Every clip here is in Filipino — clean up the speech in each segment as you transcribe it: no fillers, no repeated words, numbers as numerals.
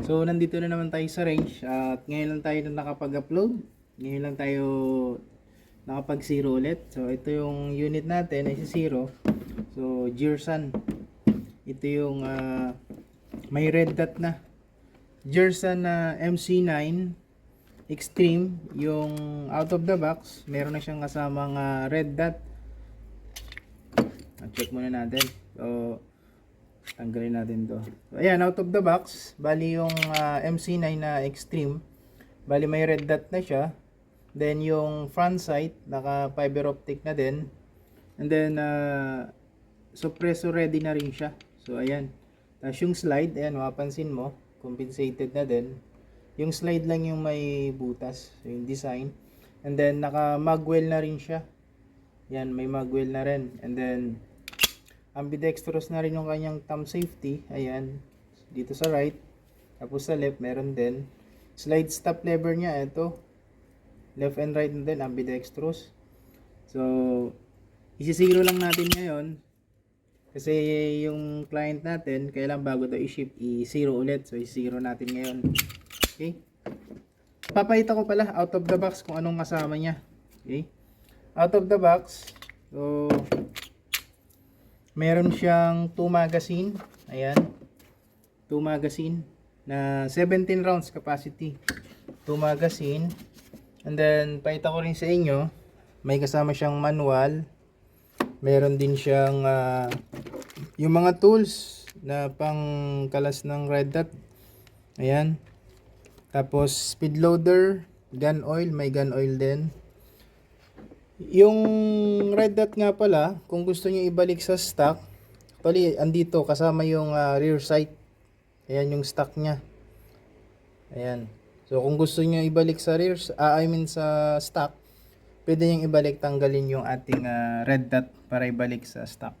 So, nandito na naman tayo sa range at ngayon lang tayo na nakapag-upload. Ngayon lang tayo nakapag-zero ulit. So, ito yung unit natin ay si zero. So, Gearsan. Ito yung may red dot na. Gearsan na MC9 Extreme. Yung out of the box, meron na siyang kasamang red dot. Check muna natin. So, tanggalin natin to. So, ayan, out of the box. Bali yung MC9 na Extreme. Bali may red dot na siya. Then yung front sight, naka fiber optic na din. And then suppressor ready na rin siya. So ayan. Tapos yung slide, ayan, mapapansin mo, compensated na din. Yung slide lang yung may butas, so yung design. And then naka magwell na rin siya. Yan, may magwell na rin. And then ambidextrous na rin yung kanyang thumb safety. Ayan, dito sa right. Tapos sa left, meron din. Slide stop lever niya, ito. Left and right na din, ambidextrous. So, isi-zero lang natin ngayon. Kasi yung client natin, kailan bago to i-ship, i-zero ulit. So, i-zero natin ngayon. Okay? Papakita ko pala out of the box kung anong kasama niya. Okay? Out of the box, so, meron siyang 2 magazine. Ayan. 2 magazine na 17 rounds capacity. 2 magazine. And then, pakita ko rin sa inyo, may kasama siyang manual. Meron din siyang yung mga tools na pang kalas ng red dot. Ayan. Tapos, speed loader, gun oil, may gun oil din. Yung red dot nga pala, kung gusto niyo ibalik sa stock, actually, andito kasama yung rear sight. Ayan yung stock niya. Ayan. So, kung gusto niyo ibalik sa rear, sa stock, pwede niyo ibalik, tanggalin yung ating red dot para ibalik sa stock.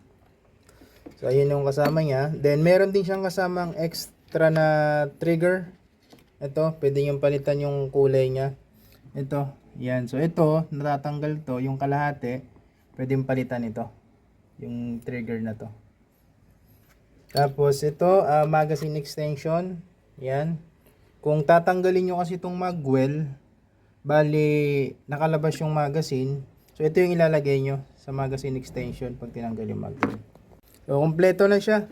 So, ayun yung kasama niya. Then, meron din siyang kasamang extra na trigger. Ito, pwede niyo palitan yung kulay niya. Ito, yan. So, ito, natatanggal to, yung kalahati, pwede palitan ito. Yung trigger na to. Tapos, ito, magazine extension. Yan. Kung tatanggalin nyo kasi itong magwell, bali, nakalabas yung magazine. So, ito yung ilalagay nyo sa magazine extension pag tinanggal yung magwell. So, kompleto na siya.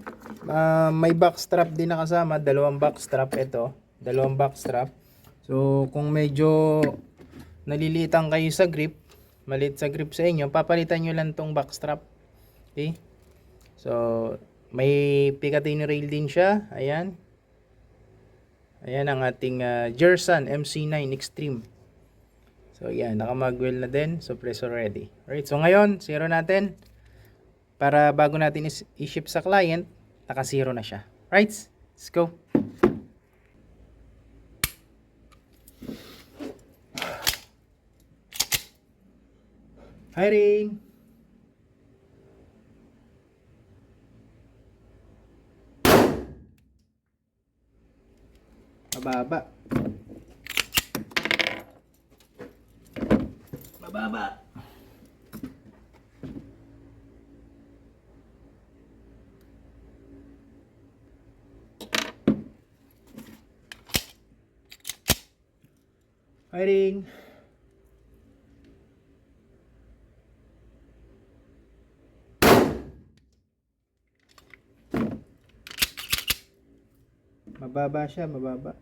May back strap din nakasama. Dalawang back strap ito. Dalawang back strap. So, kung medyo nalilitan kayo sa grip, maliit sa grip sa inyo, papalitan nyo lang tong back strap. Okay? So, may Picatinny rail din siya. Ayan. Ayan ang ating Gearsan MC9 Extreme. So, ayan. Naka-magwell na din. Suppressor ready. Alright. So, ngayon, zero natin. Para bago natin i-ship sa client, naka-zero na siya. Right? Let's go. Hiring. Mababa. Mababa. Hiring. Mababa siya, mababa.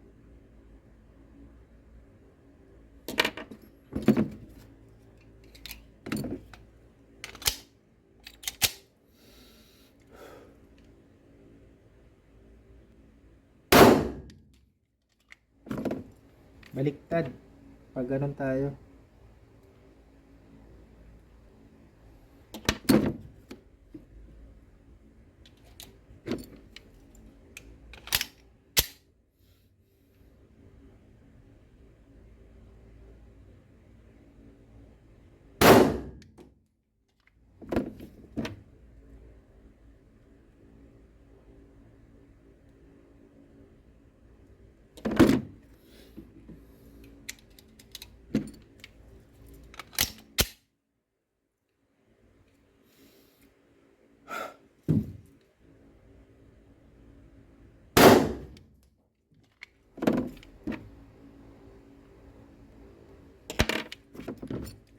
Baliktad. Pag ganun tayo.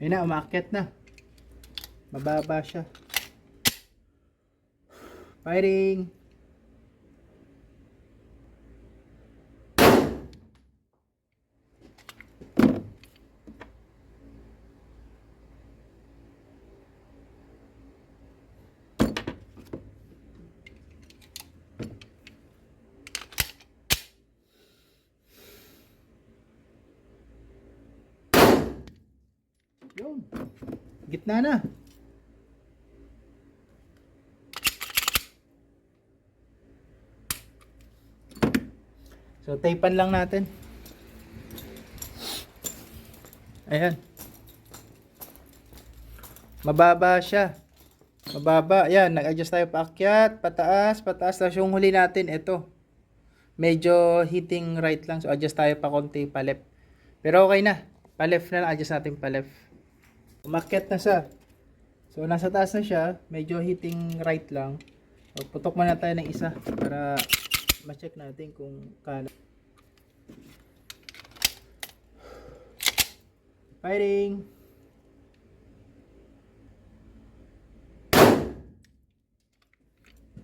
Ayun na, umaakyat na. Mababa siya. Firing. Yun. Gitna na. So, tapean lang natin. Ayan. Mababa siya. Mababa. Ayan, nag-adjust tayo paakyat, pataas, pataas. Tapos yung huli natin, ito. Medyo hitting right lang. So, adjust tayo pa konti, pa left. Pero okay na. Pa left na lang, adjust natin pa left. Umakyat na siya. So, nasa taas na siya. Medyo hitting right lang. So, putok muna tayo ng isa para ma-check natin kung kano. Firing.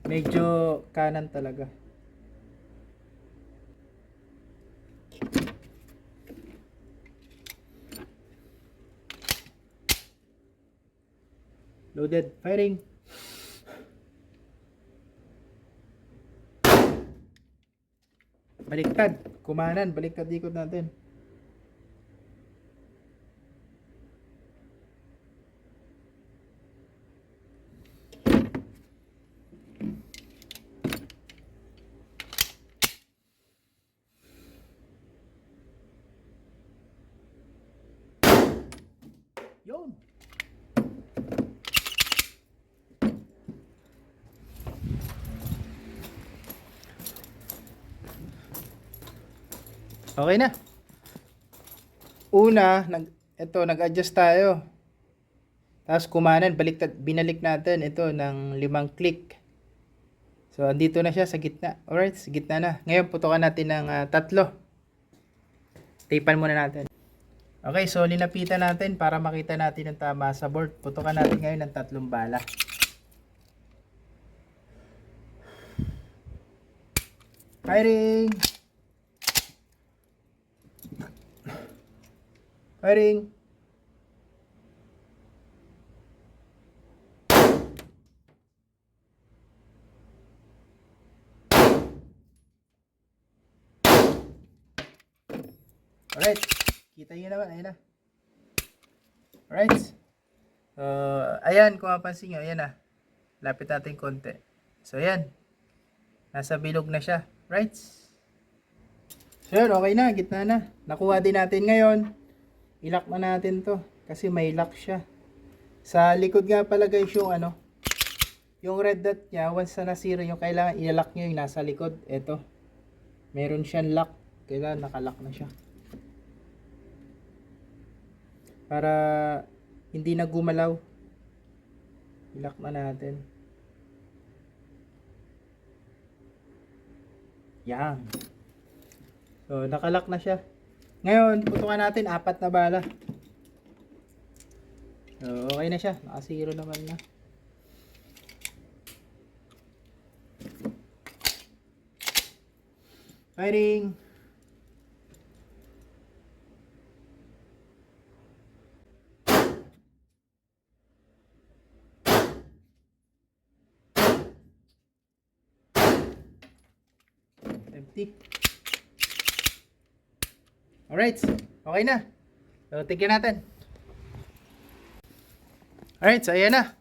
Medyo kanan talaga. Loaded. Firing. Baliktad. Kumanan. Baliktad ikot natin. Yun. Okay na. Una, nag-adjust tayo. Tapos kumanan, binalik natin ito ng 5 click. So, andito na siya sa gitna. Alright, sa gitna na. Ngayon, putukan natin ng 3. Tapean muna natin. Okay, so linapitan natin para makita natin ang tama sa board. Putukan natin ngayon ng 3 bala. Firing! Firing! Alright, kita nyo naman, ayan na. Alright. Ayan, kung mapansin nyo, ayan na. Lapit natin konti. So, ayan. Nasa bilog na siya. Right? So, yun, okay na, gitna na. Nakuha din natin ngayon. I-lock na natin to. Kasi may lock siya. Sa likod nga pala guys yung yung red dot niya, once na nasira yung kailangan i-lock nyo yung nasa likod. Ito. Meron siyang lock. Kailangan nakalock na siya. Para hindi na gumalaw. I-lock na natin. Yan. So, nakalock na siya. Ngayon, putukan natin 4 na bala. So, okay na siya. Naka-0 naman na. Firing. Empty. Alright. Okay na. So, tignan natin. Alright. So, ayan na.